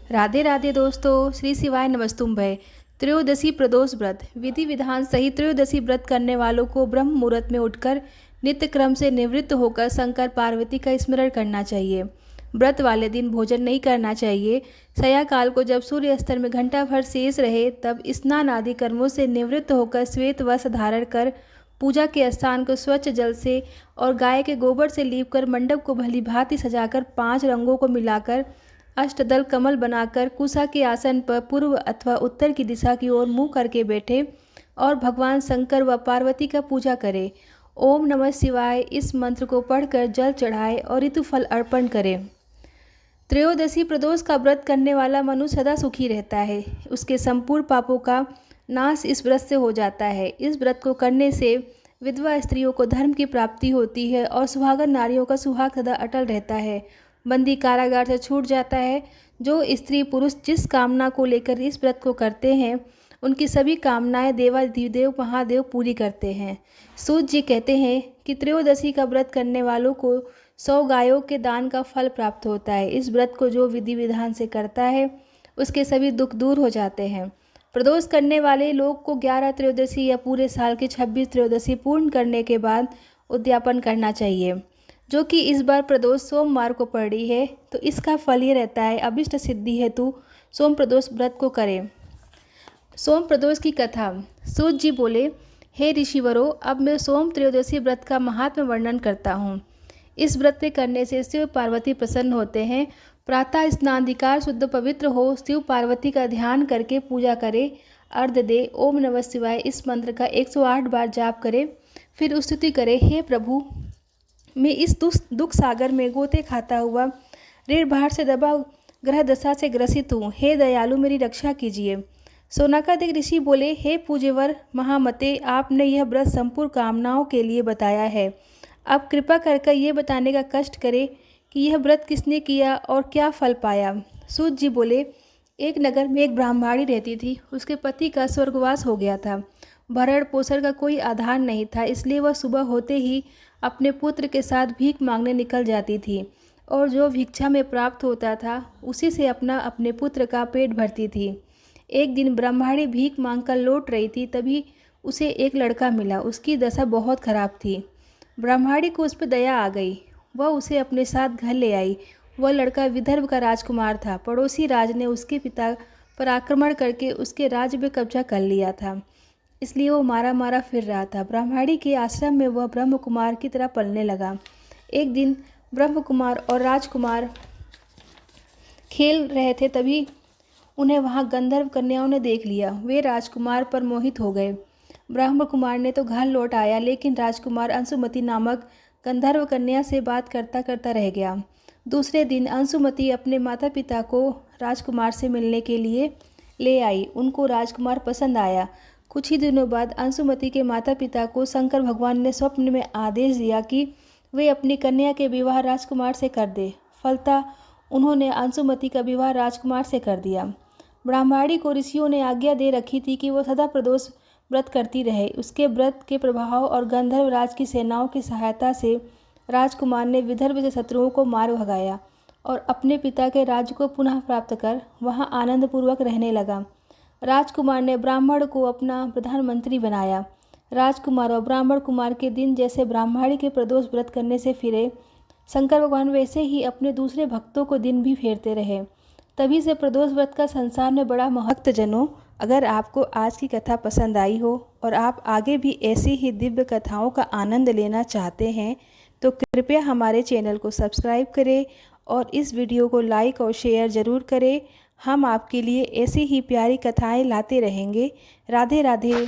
राधे राधे दोस्तों, श्री शिवाय नमस्तुम्भय। त्रयोदशी प्रदोष व्रत विधि विधान सहित त्रयोदशी व्रत करने वालों को ब्रह्म मुहूर्त में उठकर नित्य क्रम से निवृत्त होकर शंकर पार्वती का स्मरण करना चाहिए। व्रत वाले दिन भोजन नहीं करना चाहिए। सया काल को जब सूर्य अस्तर में घंटा भर शेष रहे तब स्नान आदि कर्मों से निवृत्त होकर श्वेत वस्त्र धारण कर पूजा के स्थान को स्वच्छ जल से और गाय के गोबर से लीप कर मंडप को भली भांति सजाकर 5 रंगों को मिलाकर अष्टदल कमल बनाकर कुशा के आसन पर पूर्व अथवा उत्तर की दिशा की ओर मुंह करके बैठे और भगवान शंकर व पार्वती का पूजा करें। ओम नमः शिवाय इस मंत्र को पढ़कर जल चढ़ाए और ऋतुफल अर्पण करें। त्रयोदशी प्रदोष का व्रत करने वाला मनुष्य सदा सुखी रहता है। उसके संपूर्ण पापों का नाश इस व्रत से हो जाता है। इस व्रत को करने से विधवा स्त्रियों को धर्म की प्राप्ति होती है और सुहागन नारियों का सुहाग सदा अटल रहता है। बंदी कारागार से छूट जाता है। जो स्त्री पुरुष जिस कामना को लेकर इस व्रत को करते हैं उनकी सभी कामनाएं देवाधिदेव महादेव पूरी करते हैं। सूत जी कहते हैं कि त्रयोदशी का व्रत करने वालों को 100 गायों के दान का फल प्राप्त होता है। इस व्रत को जो विधि विधान से करता है उसके सभी दुख दूर हो जाते हैं। प्रदोष करने वाले लोग को 11 त्रयोदशी या पूरे साल की 26 त्रयोदशी पूर्ण करने के बाद उद्यापन करना चाहिए। जो कि इस बार प्रदोष सोमवार को पड़ रही है तो इसका फल ये रहता है, अभिष्ट सिद्धि हेतु सोम प्रदोष व्रत को करें। सोम प्रदोष की कथा। सूत जी बोले, हे ऋषिवरों, अब मैं सोम त्रयोदशी व्रत का महात्म्य वर्णन करता हूँ। इस व्रत के करने से शिव पार्वती प्रसन्न होते हैं। प्रातः स्नानाधिकार शुद्ध पवित्र हो, शिव पार्वती का ध्यान करके पूजा करे, अर्घ्य दे, ओम नमः शिवाय इस मंत्र का 108 बार जाप करे, फिर स्तुति करे, हे प्रभु, मैं इस दुख सागर में गोते खाता हुआ ऋण भार से दबा ग्रह दशा से ग्रसित हूँ। हे दयालु, मेरी रक्षा कीजिए। सोनाकादिक ऋषि बोले, हे पूज्यवर महामते, आपने यह व्रत संपूर्ण कामनाओं के लिए बताया है। अब कृपा करके ये बताने का कष्ट करे कि यह व्रत किसने किया और क्या फल पाया। सूत जी बोले, एक नगर में एक ब्राह्मणी रहती थी। उसके पति का स्वर्गवास हो गया था। भरण पोषण का कोई आधार नहीं था, इसलिए वह सुबह होते ही अपने पुत्र के साथ भीख मांगने निकल जाती थी और जो भिक्षा में प्राप्त होता था उसी से अपने पुत्र का पेट भरती थी। एक दिन ब्राह्मणी भीख मांगकर लौट रही थी, तभी उसे एक लड़का मिला। उसकी दशा बहुत खराब थी। ब्राह्मणी को उस पर दया आ गई। वह उसे अपने साथ घर ले आई। वह लड़का विदर्भ का राजकुमार था। पड़ोसी राज ने उसके पिता पर आक्रमण करके उसके राज्य में कब्जा कर लिया था, इसलिए वो मारा मारा फिर रहा था। ब्राह्मणी के आश्रम में वह ब्रह्म कुमार की तरह पलने लगा। एक दिन ब्रह्म कुमार और राजकुमार खेल रहे थे, तभी उन्हें वहां गंधर्व कन्याओं ने देख लिया। वे राजकुमार पर मोहित हो गए। ब्रह्म कुमार ने तो घर लौट आया, लेकिन राजकुमार अंशुमति नामक गंधर्व कन्या से बात करता करता रह गया। दूसरे दिन अंशुमति अपने माता पिता को राजकुमार से मिलने के लिए ले आई। उनको राजकुमार पसंद आया। कुछ ही दिनों बाद अंशुमति के माता पिता को शंकर भगवान ने स्वप्न में आदेश दिया कि वे अपनी कन्या के विवाह राजकुमार से कर दे। फलतः उन्होंने अंशुमति का विवाह राजकुमार से कर दिया। ब्राह्मणी को ऋषियों ने आज्ञा दे रखी थी कि वो सदा प्रदोष व्रत करती रहे। उसके व्रत के प्रभाव और गंधर्व राज की सेनाओं की सहायता से राजकुमार ने विदर्भ से शत्रुओं को मार भगाया और अपने पिता के राज्य को पुनः प्राप्त कर वहाँ आनंदपूर्वक रहने लगा। राजकुमार ने ब्राह्मण को अपना प्रधानमंत्री बनाया। राजकुमार और ब्राह्मण कुमार के दिन जैसे ब्राह्मणी के प्रदोष व्रत करने से फिरे, शंकर भगवान वैसे ही अपने दूसरे भक्तों को दिन भी फेरते रहे। तभी से प्रदोष व्रत का संसार में बड़ा महत्व। जनों, अगर आपको आज की कथा पसंद आई हो और आप आगे भी ऐसी ही दिव्य कथाओं का आनंद लेना चाहते हैं तो कृपया हमारे चैनल को सब्सक्राइब करें और इस वीडियो को लाइक और शेयर ज़रूर करें। हम आपके लिए ऐसी ही प्यारी कथाएं लाते रहेंगे। राधे राधे।